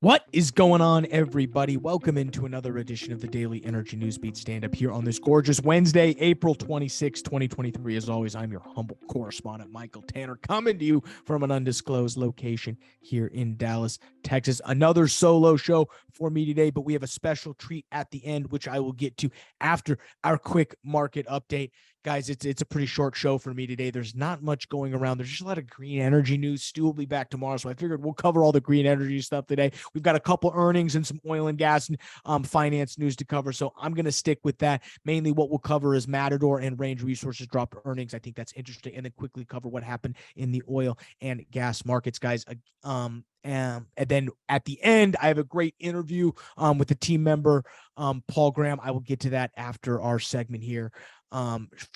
What is going on, everybody? Welcome into another edition of the Daily Energy Newsbeat Stand-Up here on this gorgeous Wednesday, April 26, 2023. As always, I'm your humble correspondent, Michael Tanner, coming to you from an undisclosed location here in Dallas, Texas. Another solo show for me today, but we have a special treat at the end, which I will get to after our quick market update. Guys, it's a pretty short show for me today. There's not much going around. There's just a lot of green energy news. Stu will be back tomorrow, so I figured we'll cover all the green energy stuff today. We've got a couple earnings and some oil and gas and finance news to cover, so I'm going to stick with that. Mainly what we'll cover is Matador and Range Resources dropped earnings. I think that's interesting, and then quickly cover what happened in the oil and gas markets, guys. And then at the end, I have a great interview with the team member, Paul Graham. I will get to that after our segment here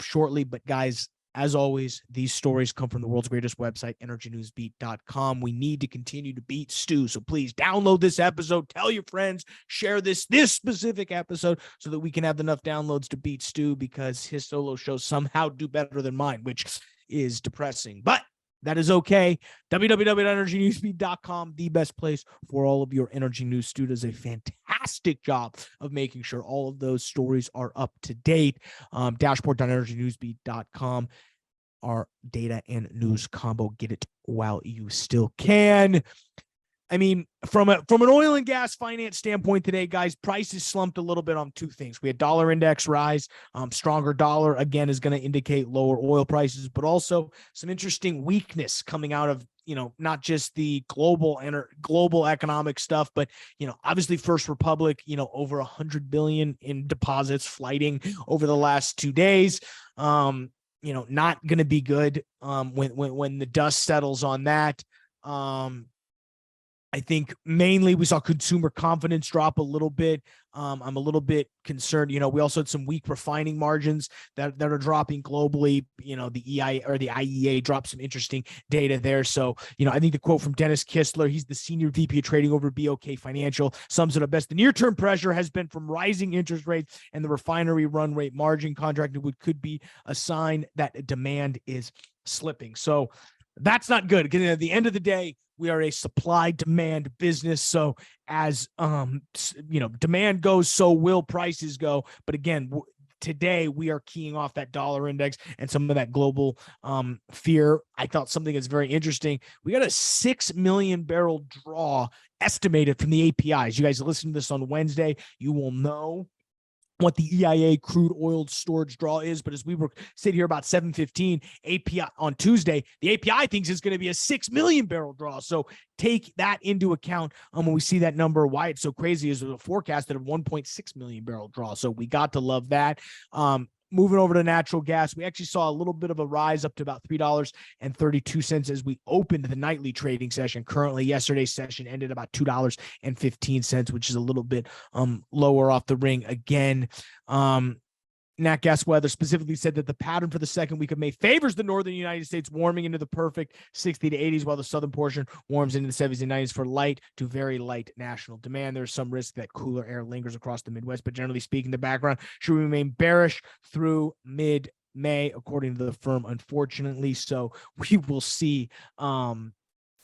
shortly. But guys, as always, these stories come from the world's greatest website, energynewsbeat.com. We need to continue to beat Stu. So please download this episode, tell your friends, share this specific episode so that we can have enough downloads to beat Stu, because his solo shows somehow do better than mine, which is depressing. But that is okay. www.energynewsbeat.com, the best place for all of your energy news. Stu does a fantastic job of making sure all of those stories are up to date. Dashboard.energynewsbeat.com, our data and news combo. Get it while you still can. I mean, from an oil and gas finance standpoint today, guys, prices slumped a little bit on two things. We had dollar index rise. Stronger dollar, again, is going to indicate lower oil prices, but also some interesting weakness coming out of, not just the global economic stuff, but, obviously First Republic, over 100 billion in deposits flighting over the last 2 days. Not going to be good when the dust settles on that. I think mainly we saw consumer confidence drop a little bit. I'm a little bit concerned. We also had some weak refining margins that are dropping globally. The IEA dropped some interesting data there. So, I think the quote from Dennis Kistler, he's the senior VP of trading over BOK Financial, sums it up best. The near-term pressure has been from rising interest rates and the refinery run rate margin contracted, which could be a sign that demand is slipping. So that's not good, because at the end of the day, we are a supply demand business. So as, demand goes, so will prices go. But again, today we are keying off that dollar index and some of that global fear. I thought something that's very interesting. We got a 6 million barrel draw estimated from the APIs. You guys listen to this on Wednesday, you will know what the EIA crude oil storage draw is. But as we were sitting here about 7:15 API on Tuesday, the API thinks it's going to be a 6 million barrel draw. So take that into account when we see that number. Why it's so crazy is a forecasted of 1.6 million barrel draw. So we got to love that. Moving over to natural gas, we actually saw a little bit of a rise up to about $3.32 as we opened the nightly trading session. Currently, yesterday's session ended about $2.15, which is a little bit lower off the ring again. Nat gas weather specifically said that the pattern for the second week of May favors the northern United States, warming into the perfect 60 to 80s, while the southern portion warms into the 70s and 90s for light to very light national demand. There's some risk that cooler air lingers across the Midwest, but generally speaking, the background should remain bearish through mid-May, according to the firm, unfortunately. So we will see.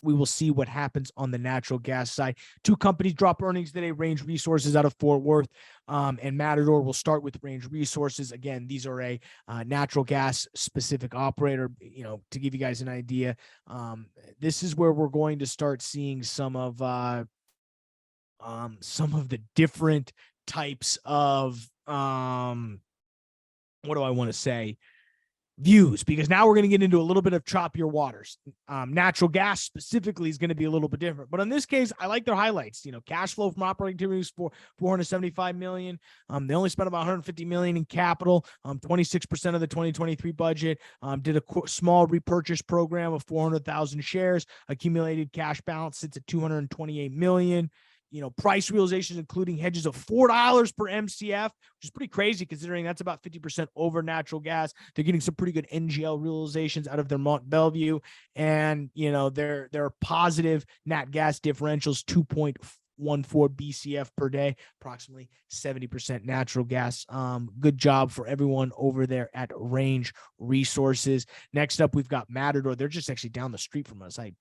We will see what happens on the natural gas side. Two companies drop earnings today, Range Resources out of Fort Worth and Matador. We'll start with Range Resources. Again, these are a natural gas specific operator. To give you guys an idea, this is where we're going to start seeing some of the different types of, what do I want to say? Views, because now we're going to get into a little bit of choppier waters. Natural gas specifically is going to be a little bit different, but in this case, I like their highlights. Cash flow from operating activities for $475 million. They only spent about $150 million in capital, 26% of the 2023 budget. Did a small repurchase program of 400,000 shares. Accumulated cash balance sits at $228 million. Price realizations, including hedges of $4 per MCF, which is pretty crazy considering that's about 50% over natural gas. They're getting some pretty good NGL realizations out of their Mont Belvieu, and their positive nat gas differentials 2.14 BCF per day, approximately 70% natural gas. Good job for everyone over there at Range Resources. Next up, we've got Matador. They're just actually down the street from us. I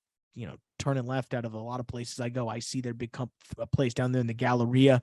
turning left out of a lot of places I go, I see their big place down there in the Galleria.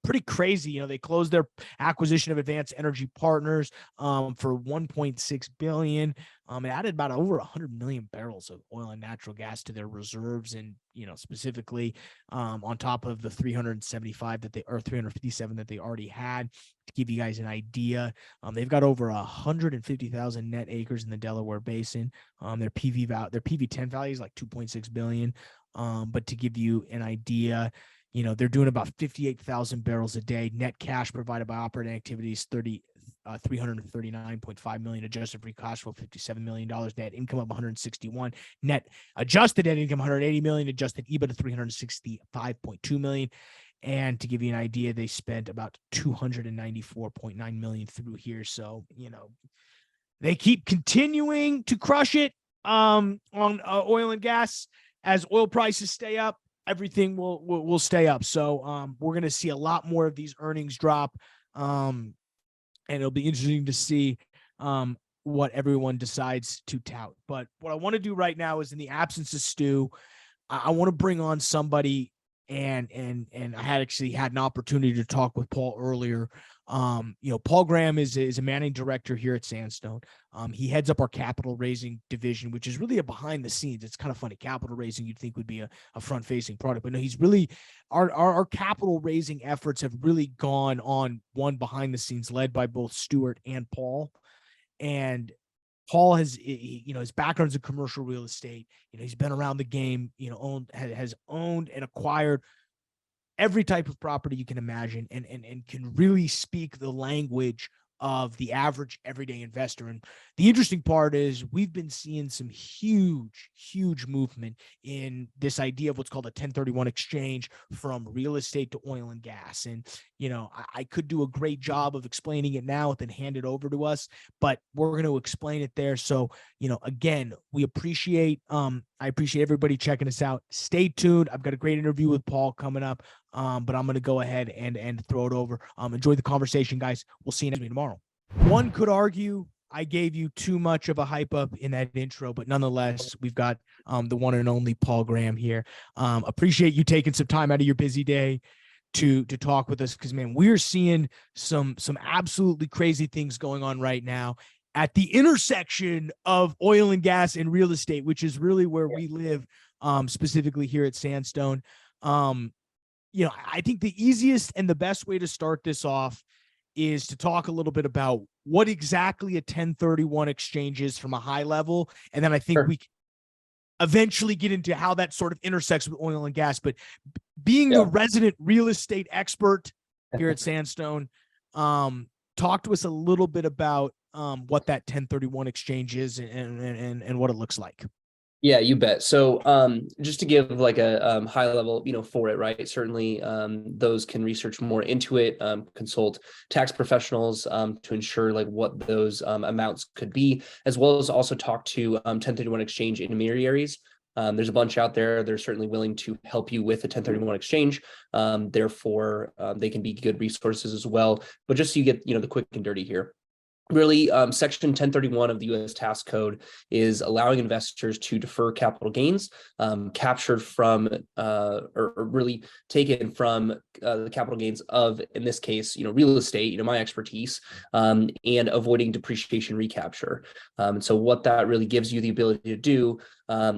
Pretty crazy. They closed their acquisition of Advanced Energy Partners for $1.6 billion. It added about over 100 million barrels of oil and natural gas to their reserves, and specifically on top of the 357 that they already had. To give you guys an idea, they've got over 150,000 net acres in the Delaware Basin. Their PV10 value is like 2.6 billion. But to give you an idea, they're doing about 58,000 barrels a day. Net cash provided by operating activities, $339.5 million. Adjusted free cash flow, $57 million. Net income of 161. Net adjusted net income, 180 million. Adjusted EBITDA, 365.2 million. And to give you an idea, they spent about 294.9 million through here. So, they keep continuing to crush it on oil and gas. As oil prices stay up, everything will stay up. So we're going to see a lot more of these earnings drop. And it'll be interesting to see what everyone decides to tout. But what I want to do right now is, in the absence of Stu, I want to bring on somebody, and I had an opportunity to talk with Paul earlier. Paul Graham is a managing director here at Sandstone. He heads up our capital raising division, which is really a behind the scenes. It's kind of funny. Capital raising, you'd think, would be a front facing product, but no, he's really our capital raising efforts have really gone on one behind the scenes, led by both Stuart and Paul. And Paul has, his background's in commercial real estate. He's been around the game, has owned and acquired every type of property you can imagine, and can really speak the language of the average everyday investor. And the interesting part is, we've been seeing some huge movement in this idea of what's called a 1031 exchange from real estate to oil and gas. And, I could do a great job of explaining it now and then hand it over to us, but we're going to explain it there. So, again, I appreciate everybody checking us out. Stay tuned. I've got a great interview with Paul coming up. But I'm going to go ahead and throw it over. Enjoy the conversation, guys. We'll see you next week tomorrow. One could argue I gave you too much of a hype up in that intro, but nonetheless, we've got the one and only Paul Graham here. Appreciate you taking some time out of your busy day to talk with us, because, man, we're seeing some absolutely crazy things going on right now at the intersection of oil and gas and real estate, which is really where we live, specifically here at Sandstone. I think the easiest and the best way to start this off is to talk a little bit about what exactly a 1031 exchange is from a high level. And then I think we can eventually get into how that sort of intersects with oil and gas. But being the resident real estate expert here at Sandstone, talk to us a little bit about what that 1031 exchange is and what it looks like. Yeah, you bet. So just to give like a high level, for it, right? Certainly those can research more into it, consult tax professionals to ensure like what those amounts could be, as well as also talk to 1031 exchange intermediaries. There's a bunch out there. They're certainly willing to help you with a 1031 exchange. Therefore, they can be good resources as well. But just so you get, the quick and dirty here. Really, Section 1031 of the U.S. Tax Code is allowing investors to defer capital gains captured from or really taken from the capital gains of, in this case, real estate, my expertise, and avoiding depreciation recapture. And so what that really gives you the ability to do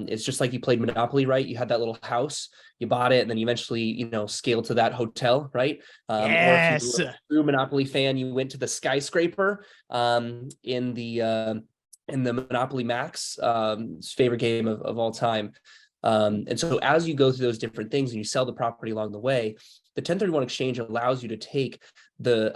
is just like you played Monopoly, right? You had that little house, you bought it, and then you eventually, scaled to that hotel, right? Yes. Or if you're a true Monopoly fan, you went to the skyscraper in the Monopoly Max, favorite game of all time. And so as you go through those different things and you sell the property along the way, the 1031 exchange allows you to take to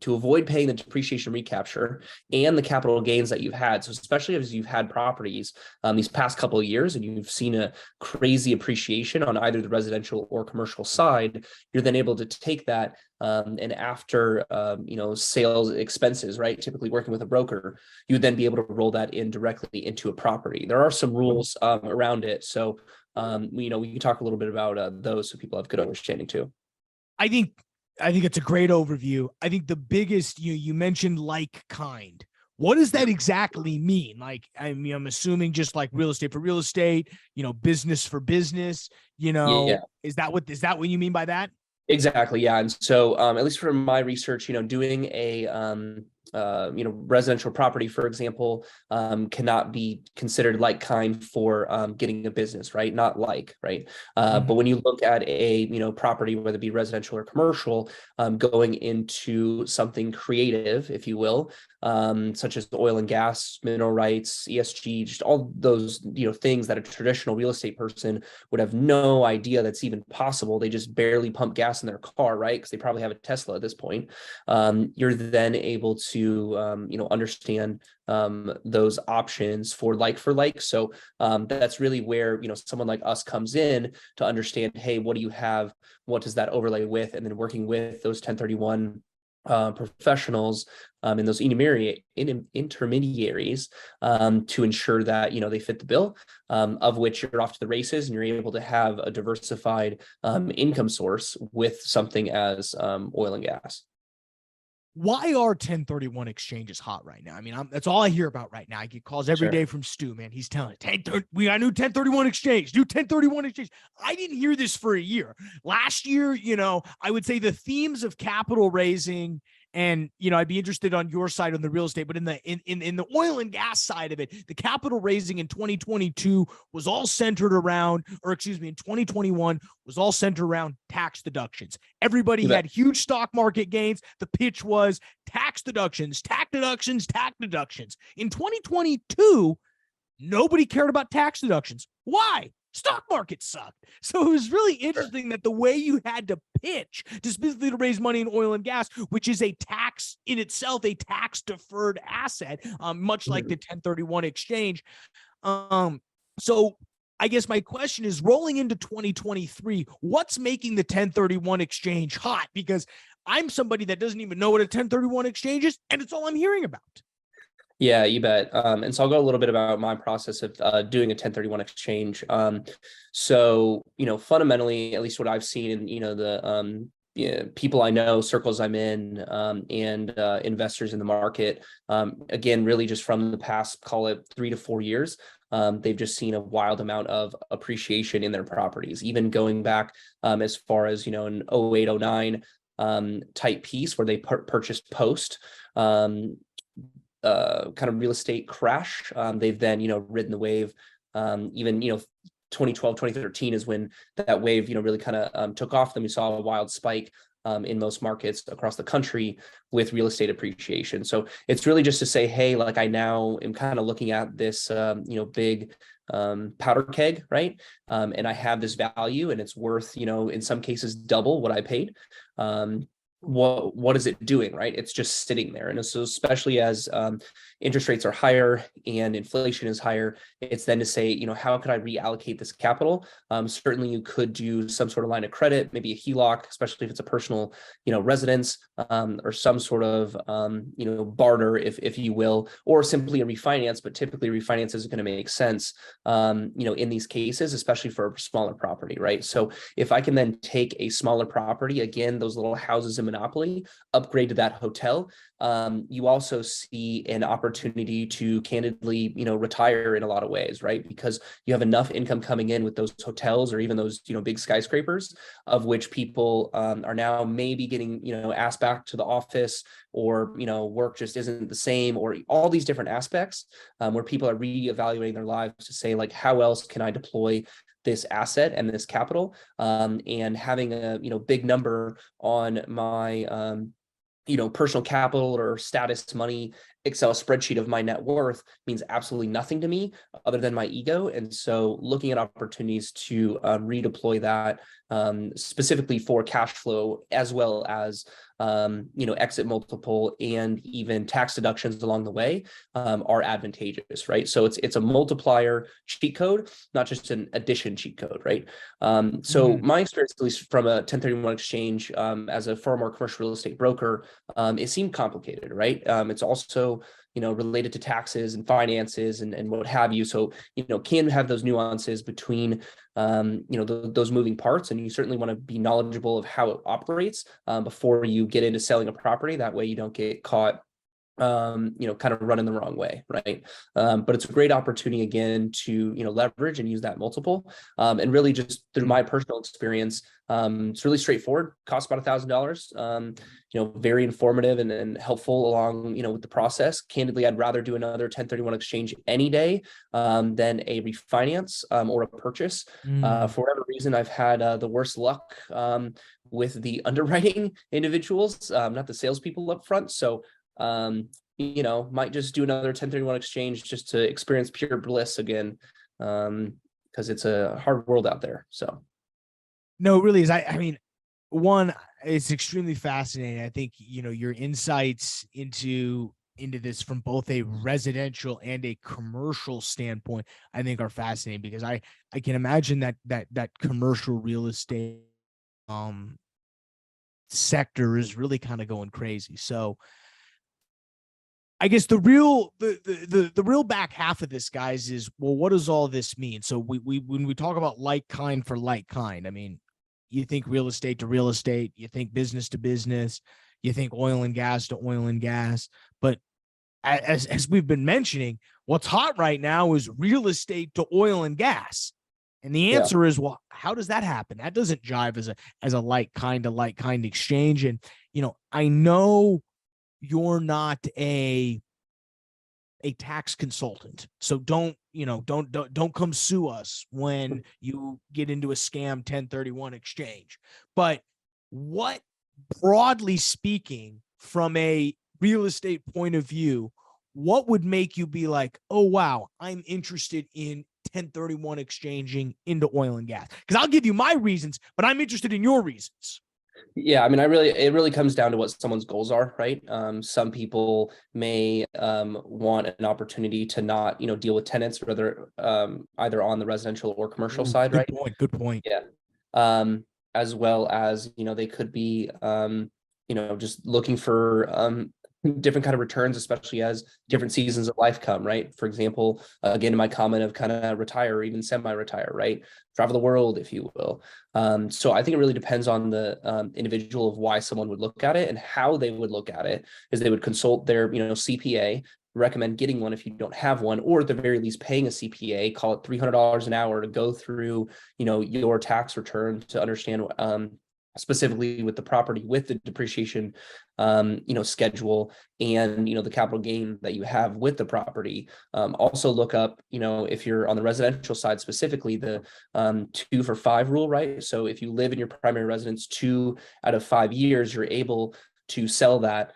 avoid paying the depreciation recapture and the capital gains that you've had. So especially as you've had properties these past couple of years and you've seen a crazy appreciation on either the residential or commercial side, you're then able to take that and after sales expenses, right? Typically working with a broker, you would then be able to roll that in directly into a property. There are some rules around it. So we can talk a little bit about those so people have good understanding too. I think it's a great overview. I think the biggest, you mentioned like kind. What does that exactly mean? Like, I mean, I'm assuming just like real estate for real estate, business for business, Yeah. is that what you mean by that? Exactly. Yeah. And so, at least from my research, doing a, residential property, for example, cannot be considered like kind for getting a business, right? Not like, right? But when you look at a, property, whether it be residential or commercial, going into something creative, if you will, such as oil and gas, mineral rights, ESG, just all those, things that a traditional real estate person would have no idea that's even possible. They just barely pump gas in their car, right? Because they probably have a Tesla at this point. You're then able to, understand those options for like. So that's really where, someone like us comes in to understand, hey, what do you have? What does that overlay with? And then working with those 1031 professionals and those intermediaries to ensure that they fit the bill, of which you're off to the races and you're able to have a diversified income source with something as oil and gas. Why are 1031 exchanges hot right now? I mean, that's all I hear about right now. I get calls every day from Stu, man. He's telling it, we got a new 1031 exchange, new 1031 exchange. I didn't hear this for a year. Last year, I would say the themes of capital raising, and I'd be interested on your side on the real estate, but in the oil and gas side of it, the capital raising in 2022 was all centered around, or excuse me, in 2021 was all centered around tax deductions. Everybody had huge stock market gains. The pitch was tax deductions, tax deductions, tax deductions. In 2022, nobody cared about tax deductions. Why? Stock market sucked. So it was really interesting that the way you had to pitch to specifically to raise money in oil and gas, which is a tax in itself, a tax deferred asset, much like the 1031 exchange. So I guess my question is, rolling into 2023, what's making the 1031 exchange hot? Because I'm somebody that doesn't even know what a 1031 exchange is, and it's all I'm hearing about. Yeah, you bet. And so I'll go a little bit about my process of doing a 1031 exchange. So, fundamentally, at least what I've seen in, the people I know, circles I'm in, and investors in the market, again, really just from the past, call it 3 to 4 years, they've just seen a wild amount of appreciation in their properties, even going back as far as, an 08, 09 type piece where they purchased post. Kind of real estate crash. They've then, ridden the wave. Even, 2012, 2013 is when that wave, really kind of took off. Then we saw a wild spike in most markets across the country with real estate appreciation. So it's really just to say, hey, like I now am kind of looking at this, big powder keg, right? And I have this value and it's worth, in some cases double what I paid. What is it doing, right? It's just sitting there. And so especially as interest rates are higher and inflation is higher, it's then to say, how could I reallocate this capital? Certainly you could do some sort of line of credit, maybe a HELOC, especially if it's a personal, residence, or some sort of, barter, if you will, or simply a refinance, but typically refinance is going to make sense, in these cases, especially for a smaller property, right? So if I can then take a smaller property, again, those little houses in Monopoly, upgrade to that hotel, you also see an opportunity to candidly, retire in a lot of ways, right? Because you have enough income coming in with those hotels or even those, big skyscrapers, of which people are now maybe getting, asked back to the office, or, work just isn't the same, or all these different aspects where people are reevaluating their lives to say, like, how else can I deploy this asset and this capital, and having a big number on my personal capital or status money Excel spreadsheet of my net worth means absolutely nothing to me other than my ego. And so looking at opportunities to redeploy that specifically for cash flow, as well as exit multiple and even tax deductions along the way, are advantageous, right? So it's a multiplier cheat code, not just an addition cheat code, right? So my experience, at least from a 1031 exchange, as a firm or commercial real estate broker, it seemed complicated, right? It's also related to taxes and finances and what have you. So, can have those nuances between, those moving parts. And you certainly want to be knowledgeable of how it operates before you get into selling a property. That way you don't get caught kind of running the wrong way, right? But it's a great opportunity again to, leverage and use that multiple. And really just through my personal experience, it's really straightforward, costs about $1,000, very informative and helpful along, with the process. Candidly, I'd rather do another 1031 exchange any day than a refinance or a purchase. For whatever reason, I've had the worst luck with the underwriting individuals, not the salespeople up front. So might just do another 1031 exchange just to experience pure bliss again, because it's a hard world out there. So No, it really is. I mean, one, it's extremely fascinating. I think, your insights into this from both a residential and a commercial standpoint, I think are fascinating, because I can imagine that commercial real estate sector is really kind of going crazy. So I guess the real back half of this, guys, is, well, what does all this mean? So we when we talk about like kind for like kind, I mean, you think real estate to real estate, you think business to business, you think oil and gas to oil and gas. But as we've been mentioning, what's hot right now is real estate to oil and gas. And the answer is, well, how does that happen? That doesn't jive as a like kind to like kind exchange. And, I know you're not a tax consultant, so don't come sue us when you get into a scam 1031 exchange. But what, broadly speaking, from a real estate point of view, what would make you be like, oh wow, I'm interested in 1031 exchanging into oil and gas? Because I'll give you my reasons, but I'm interested in your reasons. Yeah, I mean, it really comes down to what someone's goals are, right? Some people may want an opportunity to not, deal with tenants, whether either on the residential or commercial side, right? Good point. Yeah. As well as, they could be, just looking for different kind of returns, especially as different seasons of life come, right? For example, again, in my comment of kind of retire or even semi-retire, right? Travel the world, if you will. So I think it really depends on the individual of why someone would look at it, and how they would look at it is they would consult their, CPA, recommend getting one if you don't have one, or at the very least paying a CPA, call it $300 an hour, to go through, your tax return to understand specifically with the property, with the depreciation, schedule, and, the capital gain that you have with the property. Also look up, if you're on the residential side, specifically the 2 for 5 rule, right? So if you live in your primary residence 2 out of 5 years, you're able to sell that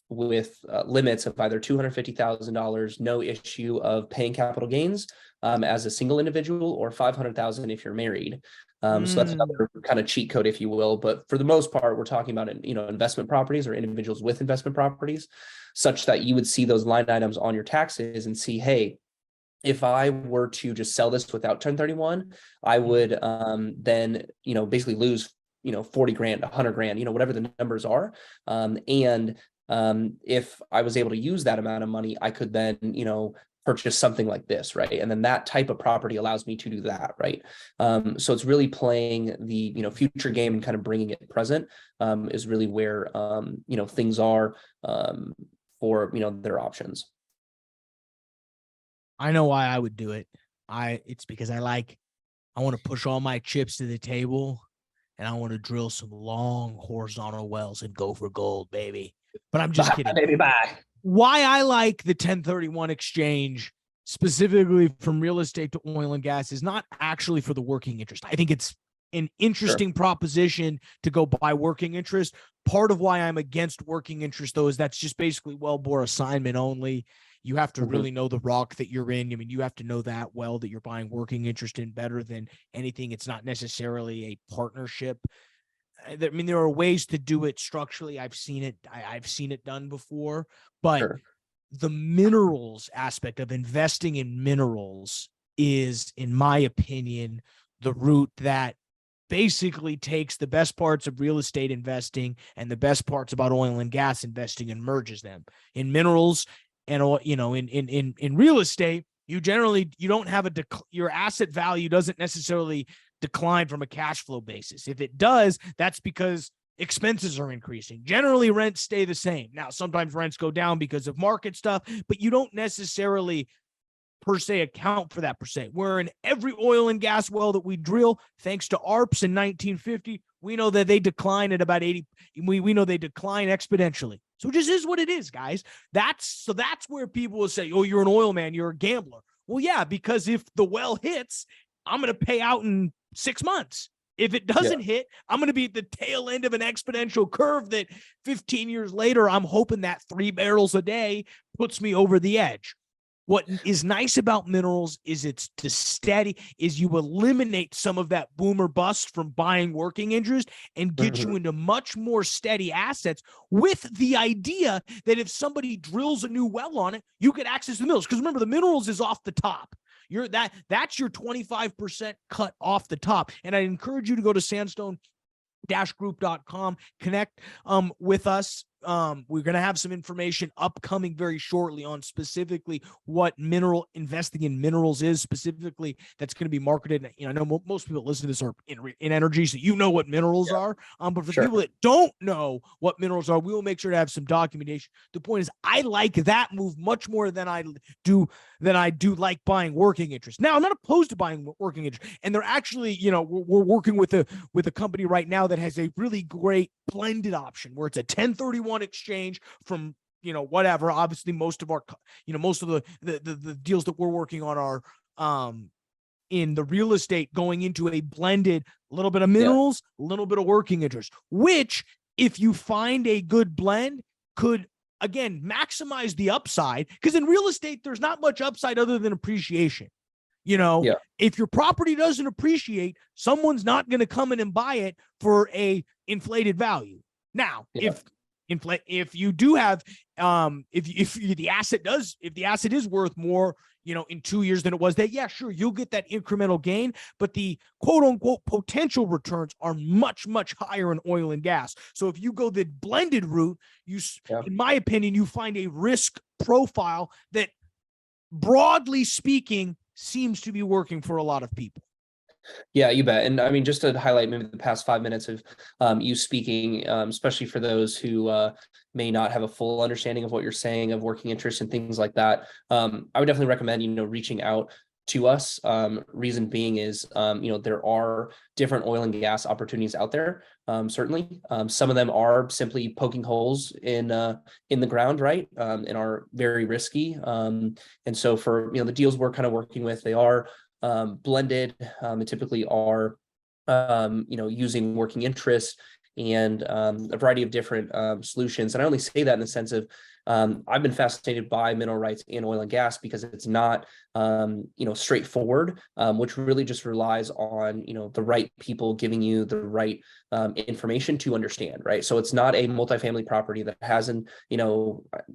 with limits of either $250,000, no issue of paying capital gains as a single individual, or $500,000 if you're married. So that's another kind of cheat code, if you will. But for the most part, we're talking about, investment properties or individuals with investment properties, such that you would see those line items on your taxes and see, hey, if I were to just sell this without 1031, I would then, basically lose, 40 grand, 100 grand, whatever the numbers are. And if I was able to use that amount of money, I could then, purchase something like this, right? And then that type of property allows me to do that, right? So it's really playing the, future game and kind of bringing it present is really where, things are for, their options. I know why I would do it. It's because I want to push all my chips to the table, and I want to drill some long horizontal wells and go for gold, baby. But I'm just kidding. Baby, bye. Why I like the 1031 exchange, specifically from real estate to oil and gas, is not actually for the working interest. I think it's an interesting proposition to go buy working interest. Part of why I'm against working interest, though, is that's just basically wellbore assignment only. You have to really know the rock that you're in. I mean, you have to know that well that you're buying working interest in better than anything. It's not necessarily a partnership. I mean, there are ways to do it structurally. I've seen it done before, but the minerals aspect of investing in minerals is, in my opinion, the route that basically takes the best parts of real estate investing and the best parts about oil and gas investing and merges them. In minerals and, in real estate, you don't have your asset value doesn't necessarily decline from a cash flow basis. If it does, that's because expenses are increasing. Generally, rents stay the same. Now, sometimes rents go down because of market stuff, but you don't necessarily per se account for that per se. Where in every oil and gas well that we drill, thanks to ARPs in 1950, we know that they decline at about 80. We know they decline exponentially. So it just is what it is, guys. That's where people will say, oh, you're an oil man, you're a gambler. Well, yeah, because if the well hits, I'm going to pay out in 6 months. If it doesn't hit, I'm going to be at the tail end of an exponential curve that 15 years later, I'm hoping that 3 barrels a day puts me over the edge. What is nice about minerals is it's steady, is you eliminate some of that boom or bust from buying working interest and get you into much more steady assets, with the idea that if somebody drills a new well on it, you could access the minerals. Because remember, the minerals is off the top. That's your 25% cut off the top. And I encourage you to go to sandstone-group.com, connect with us. We're going to have some information upcoming very shortly on specifically what mineral investing in minerals is specifically. That's going to be marketed. I know most people that listen to this are in energy, so you know what minerals are. But for people that don't know what minerals are, we will make sure to have some documentation. The point is, I like that move much more than I do like buying working interest. Now, I'm not opposed to buying working interest, and they're actually, we're working with a company right now that has a really great blended option where it's a 1031 exchange from whatever. Obviously, most of the deals that we're working on are in the real estate, going into a blended, little bit of minerals, a little bit of working interest, which, if you find a good blend, could again maximize the upside, because in real estate there's not much upside other than appreciation. If your property doesn't appreciate, someone's not going to come in and buy it for a inflated value. Now, if you do have, if the asset is worth more, in 2 years than it was, that, sure, you'll get that incremental gain, but the quote unquote potential returns are much, much higher in oil and gas. So if you go the blended route, in my opinion, you find a risk profile that, broadly speaking, seems to be working for a lot of people. Yeah, you bet. And I mean, just to highlight maybe the past 5 minutes of you speaking, especially for those who may not have a full understanding of what you're saying, of working interest and things like that, I would definitely recommend, reaching out to us. Reason being is, there are different oil and gas opportunities out there. Certainly, some of them are simply poking holes in the ground, right, and are very risky. And so for the deals we're kind of working with, they are blended. They typically are, using working interest and a variety of different solutions. And I only say that in the sense of, I've been fascinated by mineral rights in oil and gas because it's not, straightforward, which really just relies on, the right people giving you the right information to understand, right? So it's not a multifamily property that has an,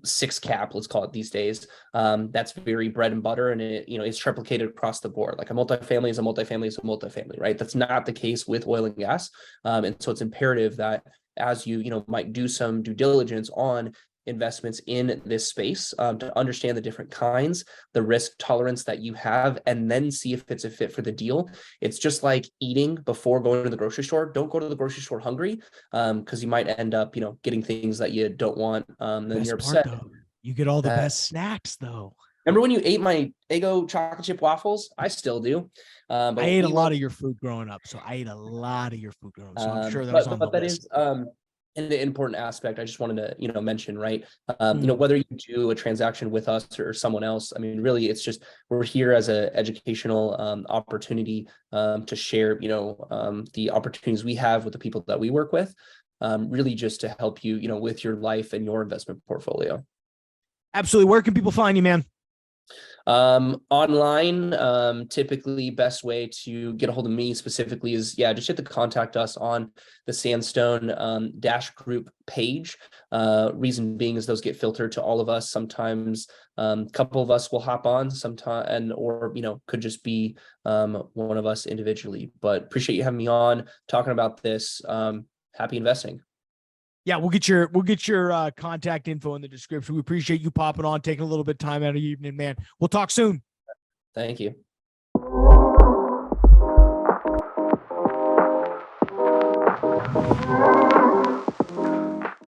6 cap, let's call it these days. That's very bread and butter, and it, it's replicated across the board. Like a multifamily is a multifamily is a multifamily, right? That's not the case with oil and gas. And so it's imperative that as you, might do some due diligence on investments in this space, to understand the different kinds, the risk tolerance that you have, and then see if it's a fit for the deal. It's just like eating before going to the grocery store. Don't go to the grocery store hungry, because you might end up, getting things that you don't want. Then you're upset. You get all the best snacks, though. Remember when you ate my Eggo chocolate chip waffles? I still do. But I ate a lot of your food growing up, so I'm sure that was on the list. An important aspect I just wanted to, mention, right? Whether you do a transaction with us or someone else, I mean, really, it's just, we're here as an educational opportunity to share, the opportunities we have with the people that we work with, really just to help you, with your life and your investment portfolio. Absolutely. Where can people find you, man? Online, typically best way to get a hold of me specifically is, just hit the contact us on the Sandstone Dash Group page. Reason being is those get filtered to all of us. Sometimes a couple of us will hop on sometime, or could just be one of us individually. But appreciate you having me on, talking about this. Happy investing. Yeah, we'll get your contact info in the description. We appreciate you popping on, taking a little bit of time out of your evening, man. We'll talk soon. Thank you.